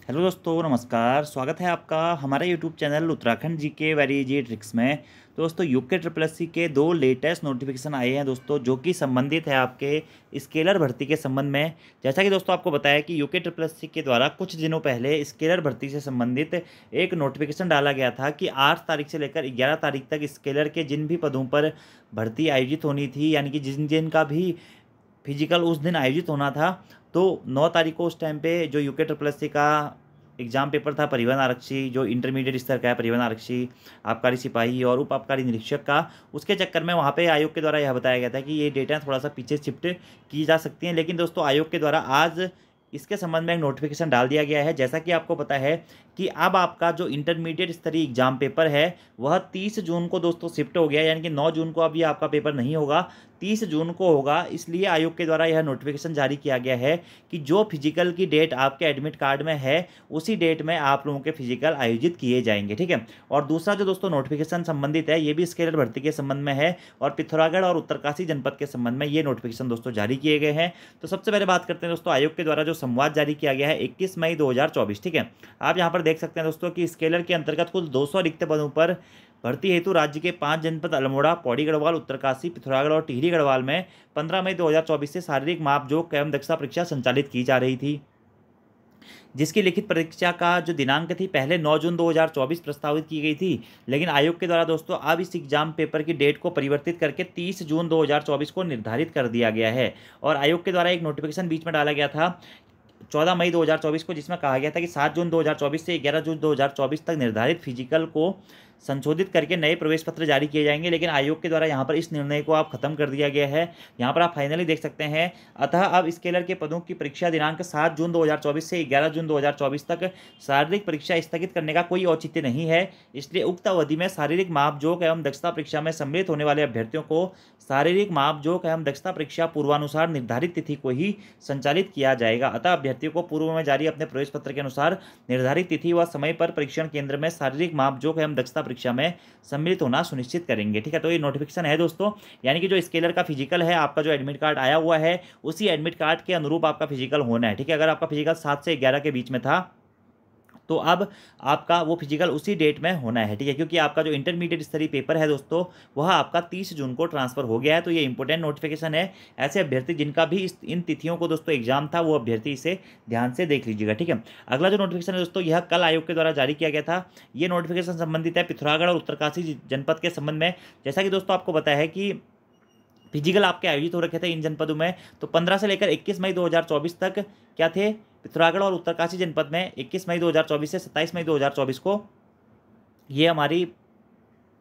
Hello दोस्तों, नमस्कार। स्वागत है आपका हमारे यूट्यूब चैनल उत्तराखंड जी के वेरी इजी ट्रिक्स में। तो दोस्तों, यूके ट्रिपल एस सी के दो लेटेस्ट नोटिफिकेशन आए हैं दोस्तों, जो कि संबंधित है आपके स्केलर भर्ती के संबंध में। जैसा कि दोस्तों आपको बताया कि यूके ट्रिपल एस सी के द्वारा कुछ दिनों पहले स्केलर भर्ती से संबंधित एक नोटिफिकेशन डाला गया था कि 8 तारीख से लेकर 11 तारीख तक स्केलर के जिन भी पदों पर भर्ती आयोजित होनी थी, यानी कि जिन जिन का भी फिजिकल उस दिन आयोजित होना था, तो 9 तारीख को उस टाइम पे जो यूके ट्रिपल एस सी का एग्जाम पेपर था परिवहन आरक्षी, जो इंटरमीडिएट स्तर का है, परिवहन आरक्षी, आबकारी सिपाही और उप आबकारी निरीक्षक का, उसके चक्कर में वहाँ पे आयोग के द्वारा यह बताया गया था कि ये डेटा थोड़ा सा पीछे शिफ्ट की जा सकती हैं। लेकिन दोस्तों, आयोग के द्वारा आज इसके संबंध में एक नोटिफिकेशन डाल दिया गया है। जैसा कि आपको पता है कि अब आपका जो इंटरमीडिएट स्तरीय एग्जाम पेपर है वह 30 जून को दोस्तों शिफ्ट हो गया, यानी कि 9 जून को अभी आपका पेपर नहीं होगा, 30 जून को होगा। इसलिए आयोग के द्वारा यह नोटिफिकेशन जारी किया गया है कि जो फिजिकल की डेट आपके एडमिट कार्ड में है उसी डेट में आप लोगों के फिजिकल आयोजित किए जाएंगे, ठीक है। और दूसरा जो दोस्तों नोटिफिकेशन संबंधित है, ये भी स्केलर भर्ती के संबंध में है और पिथौरागढ़ और उत्तरकाशी जनपद के संबंध में ये नोटिफिकेशन दोस्तों जारी किए गए हैं। तो सबसे पहले बात करते हैं दोस्तों, आयोग के द्वारा जो संवाद जारी किया गया है 21 मई 2024, ठीक है। आप यहाँ पर देख सकते हैं दोस्तों कि स्केलर के अंतर्गत कुल 200 रिक्त पदों पर भर्ती हेतु राज्य के 5 जनपद अल्मोड़ा, पौड़ी गढ़वाल, उत्तरकाशी, पिथौरागढ़ और टिहरी गढ़वाल में 15 मई 2024 से शारीरिक मापजोख एवं दक्षता परीक्षा संचालित की जा रही थी, जिसकी लिखित परीक्षा का जो दिनांक थी पहले 9 जून 2024 प्रस्तावित की गई थी। लेकिन आयोग के द्वारा दोस्तों अब इस एग्जाम पेपर की डेट को परिवर्तित करके 30 जून 2024 को निर्धारित कर दिया गया है। और आयोग के द्वारा एक नोटिफिकेशन बीच में डाला गया था 14 मई 2024 को, जिसमें कहा गया था कि 7 जून 2024 से 11 जून 2024 तक निर्धारित फिजिकल को संशोधित करके नए प्रवेश पत्र जारी किए जाएंगे। लेकिन आयोग के द्वारा यहाँ पर इस निर्णय को आप खत्म कर दिया गया है। यहाँ पर आप फाइनली देख सकते हैं। अतः अब स्केलर के पदों की परीक्षा दिनांक 7 जून 2024 से 11 जून 2024 तक शारीरिक परीक्षा स्थगित करने का कोई औचित्य नहीं है। इसलिए उक्त अवधि में शारीरिक मापजोख एवं दक्षता परीक्षा में सम्मिलित होने वाले अभ्यर्थियों को शारीरिक मापजोख एवं दक्षता परीक्षा पूर्वानुसार निर्धारित तिथि को ही संचालित किया जाएगा। अतः अभ्यर्थियों को पूर्व में जारी अपने प्रवेश पत्र के अनुसार निर्धारित तिथि व समय पर परीक्षण केंद्र में शारीरिक मापजोख एवं दक्षता परीक्षा में सम्मिलित होना सुनिश्चित करेंगे, ठीक है। तो ये नोटिफिकेशन है दोस्तों, यानी कि जो स्केलर का फिजिकल है, आपका जो एडमिट कार्ड आया हुआ है उसी एडमिट कार्ड के अनुरूप आपका फिजिकल होना है, ठीक है। अगर आपका फिजिकल 7 से 11 के बीच में था तो अब आपका वो फिजिकल उसी डेट में होना है, ठीक है, क्योंकि आपका जो इंटरमीडिएट स्तरीय पेपर है दोस्तों वह आपका 30 जून को ट्रांसफर हो गया है। तो ये इंपॉर्टेंट नोटिफिकेशन है। ऐसे अभ्यर्थी जिनका भी इन तिथियों को दोस्तों एग्जाम था, वो अभ्यर्थी इसे ध्यान से देख लीजिएगा, ठीक है। अगला जो नोटिफिकेशन है दोस्तों, यह कल आयोग के द्वारा जारी किया गया था। ये नोटिफिकेशन संबंधित है पिथौरागढ़ और उत्तरकाशी जनपद के संबंध में। जैसा कि दोस्तों आपको बताया है कि फिजिकल आपके आयोजित हो रखे थे इन जनपदों में, तो 15 से लेकर 21 मई 2024 तक क्या थे, पिथौरागढ़ और उत्तरकाशी जनपद में 21 मई 2024 से 27 मई 2024 को ये हमारी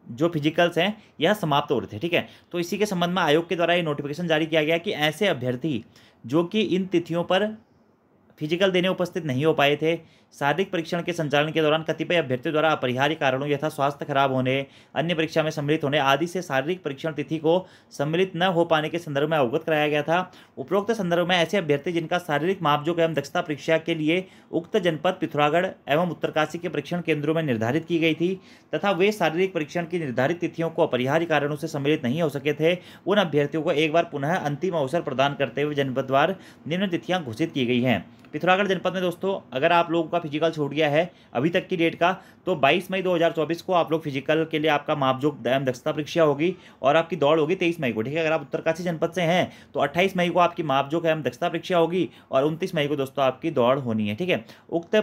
जो फिजिकल्स हैं यह समाप्त हो रहे थे, ठीक है। तो इसी के संबंध में आयोग के द्वारा ये नोटिफिकेशन जारी किया गया कि ऐसे अभ्यर्थी जो कि इन तिथियों पर फिजिकल देने उपस्थित नहीं हो पाए थे, शारीरिक परीक्षण के संचालन के दौरान कतिपय अभ्यर्थियों द्वारा अपरिहार्य कारणों यथा स्वास्थ्य खराब होने, अन्य परीक्षा में सम्मिलित होने आदि से शारीरिक परीक्षण तिथि को सम्मिलित न हो पाने के संदर्भ में अवगत कराया गया था। उपरोक्त संदर्भ में ऐसे अभ्यर्थी जिनका शारीरिक मापजोख एवं दक्षता परीक्षा के लिए उक्त जनपद पिथौरागढ़ एवं उत्तरकाशी के परीक्षण केंद्रों में निर्धारित की गई थी तथा वे शारीरिक परीक्षण की निर्धारित तिथियों को अपरिहार्य कारणों से सम्मिलित नहीं हो सके थे, उन अभ्यर्थियों को एक बार पुनः अंतिम अवसर प्रदान करते हुए जनपदवार निम्न तिथियां घोषित की गई हैं। पिथौरागढ़ जनपद में दोस्तों अगर आप लोगों का फिजिकल छूट गया है अभी तक की डेट का, तो 22 मई 2024 को आप लोग फिजिकल के लिए आपका मापजोख एवं दक्षता परीक्षा होगी और आपकी दौड़ होगी 23 मई को, ठीक है। अगर आप उत्तरकाशी जनपद से हैं तो 28 मई को आपकी मापजोख एवं दक्षता परीक्षा होगी और 29 मई को दोस्तों आपकी दौड़ होनी है, ठीक है। उक्त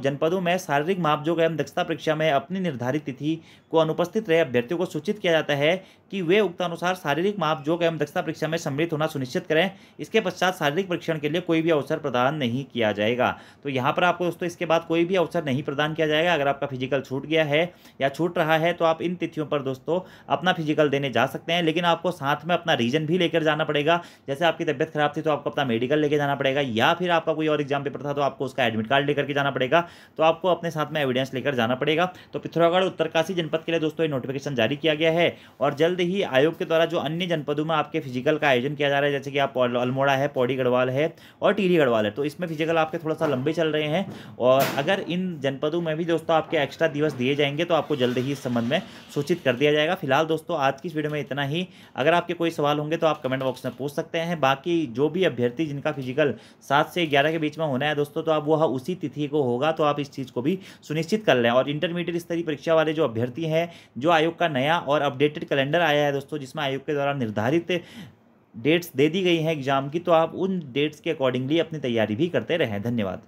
जनपदों में शारीरिक मापजोख एवं दक्षता परीक्षा में अपनी निर्धारित तिथि को अनुपस्थित रहे अभ्यर्थियों को सूचित किया जाता है कि वे उक्त अनुसार शारीरिक मापजोख एवं दक्षता परीक्षा में सम्मिलित होना सुनिश्चित करें। इसके पश्चात शारीरिक परीक्षण के लिए कोई भी अवसर प्रदान नहीं किया जाएगा। तो यहाँ पर आपको दोस्तों इसके बाद कोई भी अवसर नहीं प्रदान किया जाएगा। अगर आपका फिजिकल छूट गया है या छूट रहा है तो आप इन तिथियों पर दोस्तों अपना फिजिकल देने जा सकते हैं, लेकिन आपको साथ में अपना रीजन भी लेकर जाना पड़ेगा। जैसे आपकी तबियत खराब थी तो आपको अपना मेडिकल लेकर जाना पड़ेगा, या फिर आपका कोई और एग्जाम पेपर था तो आपको उसका एडमिट कार्ड लेकर के जाना पड़ेगा। तो आपको अपने साथ में एविडेंस लेकर जाना पड़ेगा। तो पिथौरागढ़ उत्तरकाशी जनपद के लिए दोस्तों ये नोटिफिकेशन जारी किया गया है और जल्द ही आयोग के द्वारा जो अन्य जनपदों में आपके फिजिकल का आयोजन किया जा रहा है, जैसे कि आप अल्मोड़ा है, पौड़ी गढ़वाल है और टिहरी गढ़वाल है, तो इसमें फिजिकल फिजिकल आपके थोड़ा सा लंबे चल रहे हैं, और अगर इन जनपदों में भी दोस्तों आपके एक्स्ट्रा दिवस दिए जाएंगे तो आपको जल्द ही इस संबंध में सूचित कर दिया जाएगा। फिलहाल दोस्तों आज की इस वीडियो में इतना ही। अगर आपके कोई सवाल होंगे तो आप कमेंट बॉक्स में पूछ सकते हैं। बाकी जो भी अभ्यर्थी जिनका फिजिकल 7 से 11 के बीच में होना है दोस्तों, तो आप वह उसी तिथि को होगा, तो आप इस चीज़ को भी सुनिश्चित कर लें। और इंटरमीडिएट स्तरीय परीक्षा वाले जो अभ्यर्थी हैं, जो आयोग का नया और अपडेटेड कैलेंडर आया है दोस्तों, जिसमें आयोग के द्वारा निर्धारित डेट्स दे दी गई हैं एग्जाम की, तो आप उन डेट्स के अकॉर्डिंगली अपनी तैयारी भी करते रहें। धन्यवाद।